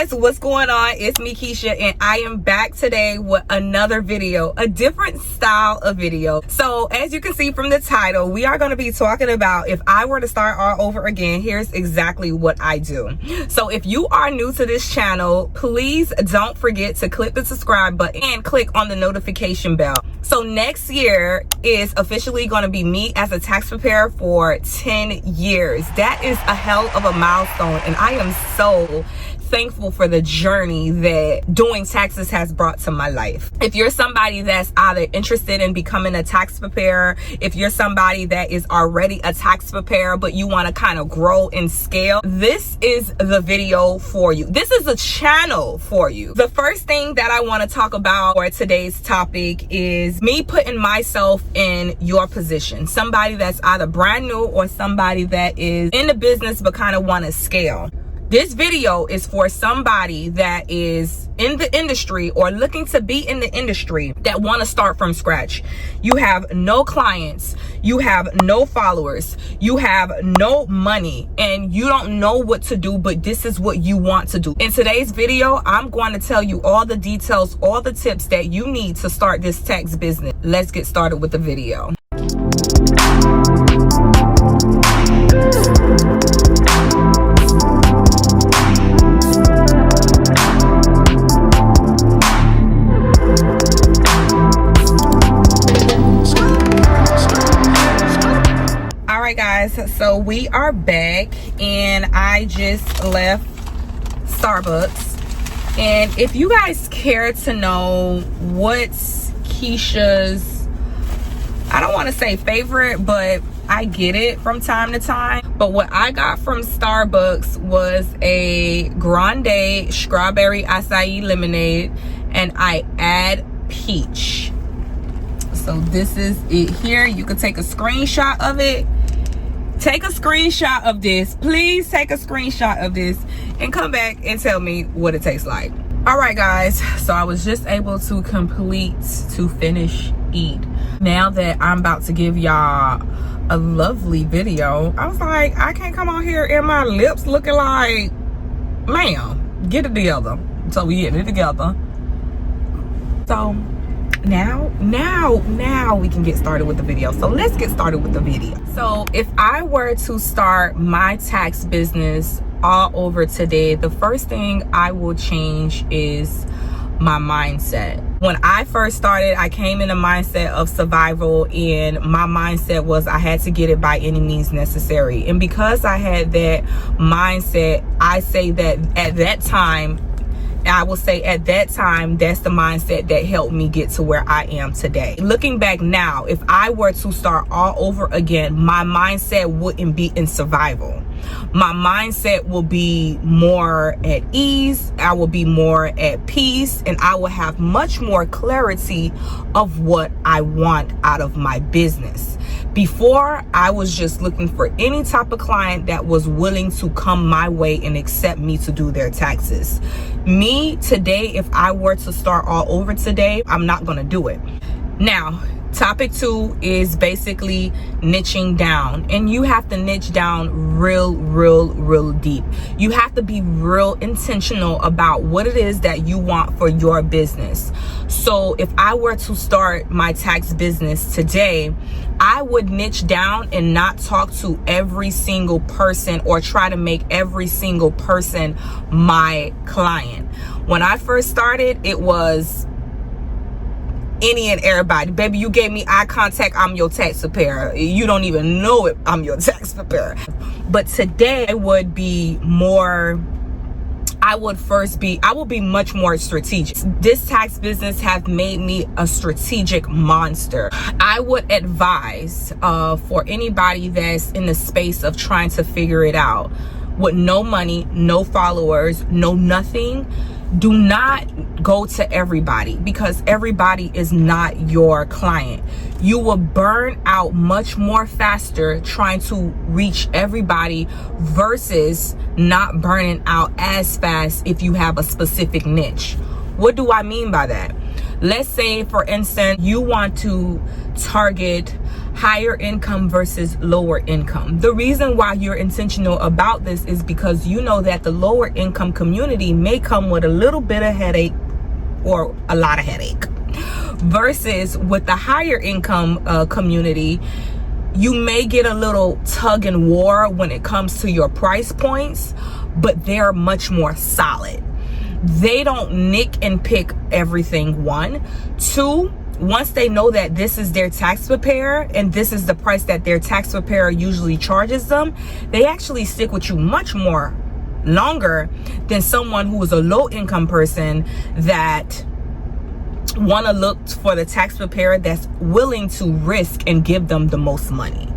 guys, what's going on? It's me, Keisha, and I am back today with another video, a different style of video. So as you can see from the title, we are going to be talking about if I were to start all over again, here's exactly what I do. So if you are new to this channel, please don't forget to click the subscribe button and click on the notification bell. So next year is officially going to be me as a tax preparer for 10 years. That is a hell of a milestone, and I am so thankful for the journey that doing taxes has brought to my life. If you're somebody that's either interested in becoming a tax preparer, if you're somebody that is already a tax preparer but you want to kind of grow and scale, this is the video for you. This is a channel for you. The first thing that I want to talk about for today's topic is me putting myself in your position. Somebody that's either brand new or somebody that is in the business but kind of want to scale. This video is for somebody that is in the industry or looking to be in the industry that want to start from scratch. You have no clients, you have no followers, you have no money, and you don't know what to do, but this is what you want to do. In today's video, I'm going to tell you all the details, all the tips that you need to start this tax business. Let's get started with the video. Guys, so we are back and I just left Starbucks, and if you guys care to know what's Keisha's, I don't want to say favorite, but I get it from time to time, but what I got from Starbucks was a grande strawberry acai lemonade, and I add peach. So this is it here. You can take a screenshot of it. Take a screenshot of this. Please take a screenshot of this and come back and tell me what it tastes like. All right, guys. So I was just able to finish eat. Now that I'm about to give y'all a lovely video, I was like, I can't come on here and my lips looking like, ma'am, get it together. So we getting it together. So now we can get started with the video. So let's get started with the video. So if I were to start my tax business all over today, the first thing I will change is my mindset. When I first started, I came in a mindset of survival, and my mindset was I had to get it by any means necessary. And because I had that mindset, I say that at that time, I will say at that time, that's the mindset that helped me get to where I am today. Looking back now, if I were to start all over again, my mindset wouldn't be in survival. My mindset will be more at ease. I will be more at peace, and I will have much more clarity of what I want out of my business. Before, I was just looking for any type of client that was willing to come my way and accept me to do their taxes. Me today, if I were to start all over today, I'm not going to do it. Now, topic 2 is basically niching down, and you have to niche down real deep. You have to be real intentional about what it is that you want for your business. So if I were to start my tax business today, I would niche down and not talk to every single person or try to make every single person my client. When I first started, it was any and everybody. Baby, you gave me eye contact, I'm your tax preparer. You don't even know it, I'm your tax preparer. But today I would be more, I will be much more strategic. This tax business have made me a strategic monster. I would advise for anybody that's in the space of trying to figure it out with no money, no followers, no nothing, do not go to everybody, because everybody is not your client. You will burn out much more faster trying to reach everybody versus not burning out as fast if you have a specific niche. What do I mean by that? Let's say, for instance, you want to target higher income versus lower income. The reason why you're intentional about this is because you know that the lower income community may come with a little bit of headache or a lot of headache, versus with the higher income community, you may get a little tug and war when it comes to your price points, but they're much more solid. They don't nick and pick everything. 1, 2, once they know that this is their tax preparer and this is the price that their tax preparer usually charges them, they actually stick with you much more longer than someone who is a low income person that want to look for the tax preparer that's willing to risk and give them the most money.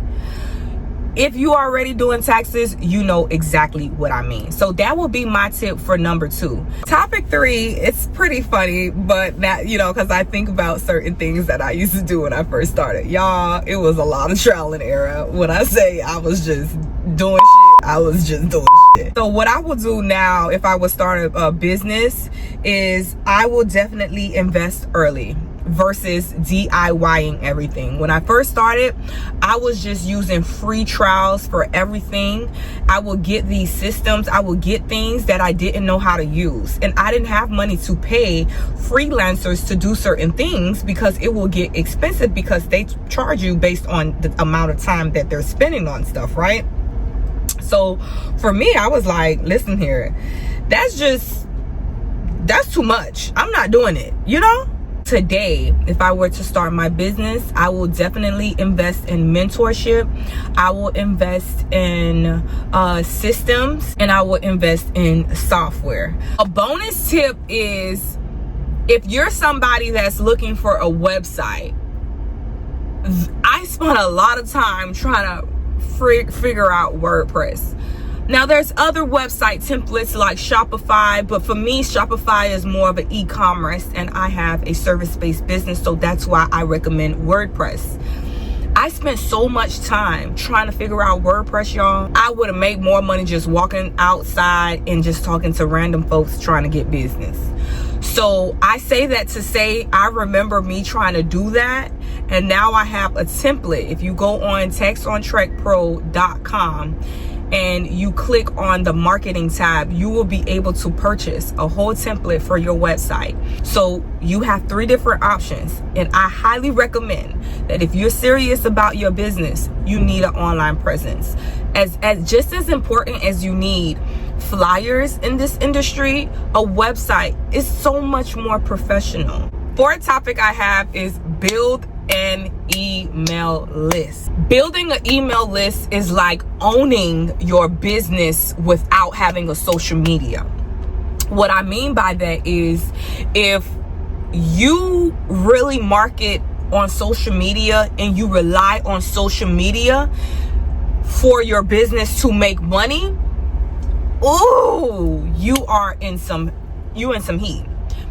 If you are already doing taxes, you know exactly what I mean. So that will be my tip for number 2. Topic 3, it's pretty funny, but that, you know, because I think about certain things that I used to do when I first started. Y'all, it was a lot of trial and error. When I say I was just doing shit, I was just doing shit. So what I will do now if I would start a business is I will definitely invest early versus DIYing everything. When I first started, I was just using free trials for everything. I would get these systems, I would get things that I didn't know how to use, and I didn't have money to pay freelancers to do certain things because it will get expensive because they charge you based on the amount of time that they're spending on stuff, right? So for me, I was like, listen here, that's too much. I'm not doing it, you know? Today, if I were to start my business, I will definitely invest in mentorship. I will invest in systems, and I will invest in software. A bonus tip is, if you're somebody that's looking for a website, I spent a lot of time trying to figure out WordPress. Now, there's other website templates like Shopify, but for me, Shopify is more of an e-commerce, and I have a service-based business, so that's why I recommend WordPress. I spent so much time trying to figure out WordPress, y'all. I would have made more money just walking outside and just talking to random folks trying to get business. So I say that to say I remember me trying to do that, and now I have a template. If you go on taxontrekpro.com and you click on the marketing tab, you will be able to purchase a whole template for your website. So you have 3 different options, and I highly recommend that if you're serious about your business, you need an online presence. As just as important as you need flyers in this industry, a website is so much more professional. 4th topic I have is build an email list. Building an email list is like owning your business without having a social media. What I mean by that is, if you really market on social media and you rely on social media for your business to make money, ooh, you in some heat.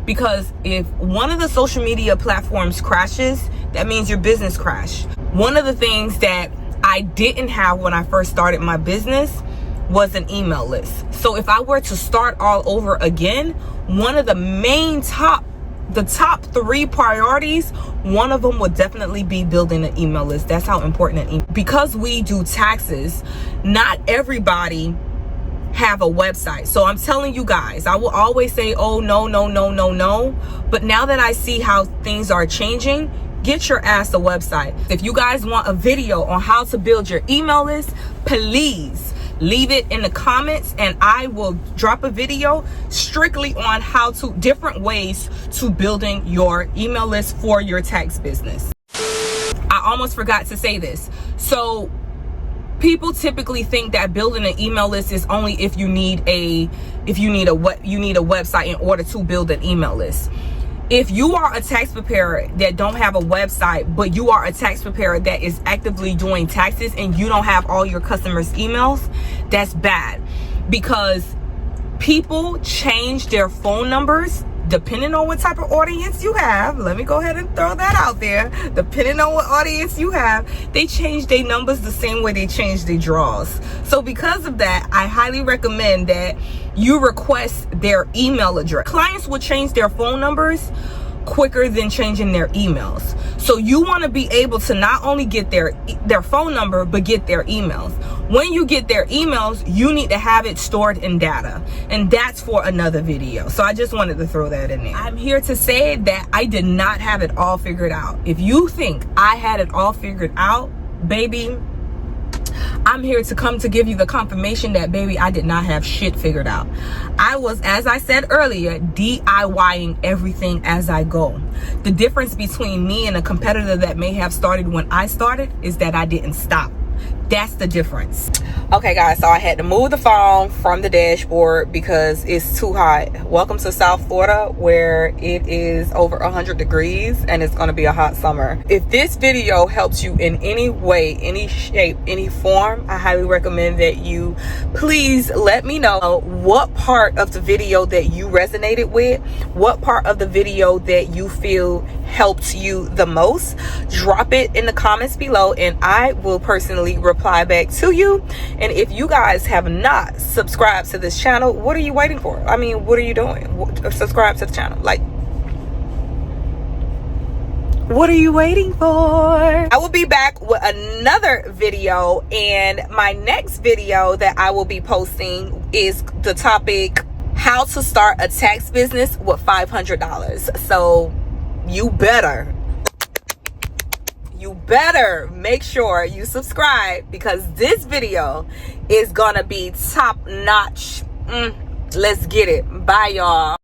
Because if one of the social media platforms crashes, that means your business crashed. One of the things that I didn't have when I first started my business was an email list. So if I were to start all over again, one of the top 3 priorities, one of them would definitely be building an email list. That's how important because we do taxes, not everybody have a website. So I'm telling you guys, I will always say, oh, no. But now that I see how things are changing, get your ass a website. If you guys want a video on how to build your email list, please leave it in the comments, and I will drop a video strictly on different ways to building your email list for your tax business. I almost forgot to say this. So people typically think that building an email list is only if you need a website in order to build an email list. If you are a tax preparer that don't have a website, but you are a tax preparer that is actively doing taxes and you don't have all your customers' emails, that's bad, because people change their phone numbers depending on what type of audience you have. Let me go ahead and throw that out there. Depending on what audience you have, they change their numbers the same way they change their draws. So because of that, I highly recommend that you request their email address. Clients will change their phone numbers, quicker than changing their emails. So you want to be able to not only get their phone number, but get their emails. When you get their emails, you need to have it stored in data, and that's for another video. So I just wanted to throw that in there. I'm here to say that I did not have it all figured out. If you think I had it all figured out, baby, I'm here to come to give you the confirmation that, baby, I did not have shit figured out. I was, as I said earlier, DIYing everything as I go. The difference between me and a competitor that may have started when I started is that I didn't stop. That's the difference. Okay, guys, so I had to move the phone from the dashboard because it's too hot. Welcome to South Florida, where it is over 100 degrees and it's going to be a hot summer. If this video helps you in any way, any shape, any form, I highly recommend that you please let me know what part of the video that you resonated with, what part of the video that you feel helped you the most. Drop it in the comments below and I will personally reply back to you. And if you guys have not subscribed to this channel, what are you waiting for? I mean, what are you doing? Subscribe to the channel. Like, what are you waiting for? I will be back with another video, and my next video that I will be posting is the topic, how to start a tax business with $500. So you better make sure you subscribe, because this video is gonna be top notch. Let's get it. Bye, y'all.